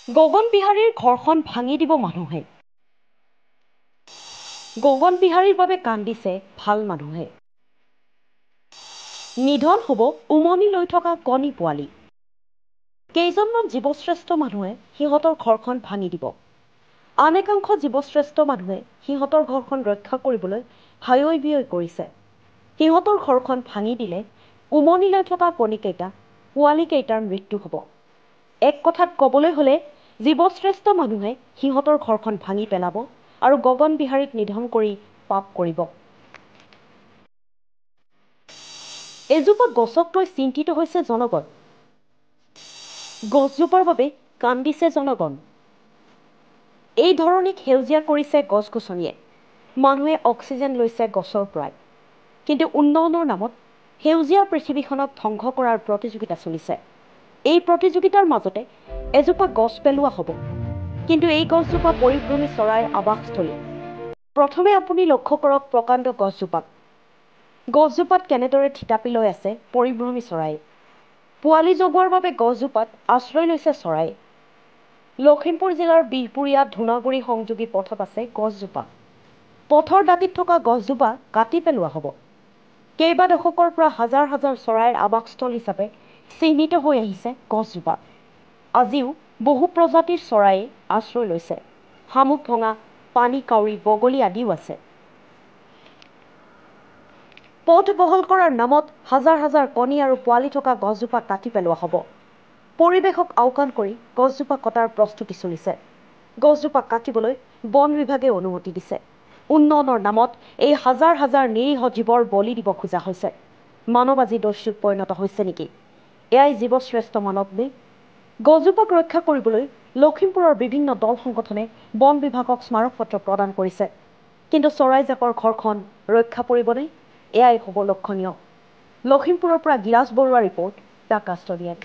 গগন বিহাৰীৰ ঘৰখন ভাঙি দিব মানুহে। গগন বিহাৰীৰ বাবে কান্দিছে ভাল মানুহে। নিধন হ'ব উমনি লৈ থকা কণী পোৱালি। কেইজনমান জীৱশ্ৰেষ্ঠ মানুহে সিহঁতৰ ঘৰখন ভাঙি দিব। আন একাংশ জীৱশ্ৰেষ্ঠ মানুহে সিহঁতৰ ঘৰখন ৰক্ষা কৰিবলৈ হায়ৈ বিয়ৈ কৰিছে। সিহঁতৰ ঘৰখন ভাঙি দিলে উমনি লৈ থকা কণীকেইটা পোৱালিকেইটাৰ মৃত্যু হ'ব। এক কথাত ক'বলৈ হ'লে জীৱশ্ৰেষ্ঠ মানুহে সিহঁতৰ ঘৰখন ভাঙি পেলাব আৰু গগন বিহাৰীক নিধন কৰি পাপ কৰিব। এজোপা গছক লৈ চিন্তিত হৈছে জনগণ। গছজোপাৰ বাবে কান্দিছে জনগণ। এই ধৰণীক সেউজীয়া কৰিছে গছ-গছনিয়ে। মানুহে অক্সিজেন লৈছে গছৰ পৰাই। কিন্তু উন্নয়নৰ নামত সেউজীয়া পৃথিৱীখনক ধ্বংস কৰাৰ প্ৰতিযোগিতা চলিছে। এই প্ৰতিযোগিতাৰ মাজতে এজোপা গছ পেলোৱা হ'ব। কিন্তু এই গছজোপা পৰিভ্ৰমী চৰাইৰ আৱাসস্থলী। প্ৰথমে আপুনি লক্ষ্য কৰক প্ৰকাণ্ড গছজোপাক। গছজোপাত কেনেদৰে থিতাপি লৈ আছে পৰিভ্ৰমী চৰাই। পোৱালি জগোৱাৰ বাবে গছজোপাত আশ্ৰয় লৈছে চৰাই। লখিমপুৰ জিলাৰ বিহপুৰীয়া ধূনাগুৰি সংযোগী পথত আছে গছজোপা। পথৰ দাঁতিত থকা গছজোপা কাটি পেলোৱা হ'ব। কেইবা দশকৰ পৰা হাজাৰ হাজাৰ চৰাইৰ আৱাসস্থল হিচাপে চিহ্নিত হৈ আহিছে গছজোপা। আজিও বহু প্ৰজাতিৰ চৰাইয়ে আশ্ৰয় লৈছে। শামুক ভঙা, পানী কাউৰী, বগলী আদিও আছে। পথ বহল কৰাৰ নামত হাজাৰ হাজাৰ কণী আৰু পোৱালি থকা গছজোপা কাটি পেলোৱা হ'ব। পৰিৱেশক আওকাণ কৰি গছজোপা কটাৰ প্ৰস্তুতি চলিছে। গছজোপা কাটিবলৈ বন বিভাগে অনুমতি দিছে। উন্নয়নৰ নামত এই হাজাৰ হাজাৰ নিৰীহ জীৱৰ বলি দিব খোজা হৈছে। মানৱ আজি দস্যুত পৰিণত হৈছে নেকি? এয়াই জীৱশ্ৰেষ্ঠ মানৱ নে? গছজোপাক ৰক্ষা কৰিবলৈ লখিমপুৰৰ বিভিন্ন দল সংগঠনে বন বিভাগক স্মাৰকপত্ৰ প্ৰদান কৰিছে। কিন্তু চৰাইজাকৰ ঘৰখন ৰক্ষা পৰিবনে? এয়াই হ'ব লক্ষণীয়। লখিমপুৰৰ পৰা গিৰাজ বৰুৱাৰ ৰিপৰ্ট, দ্য কাষ্টডিয়ান।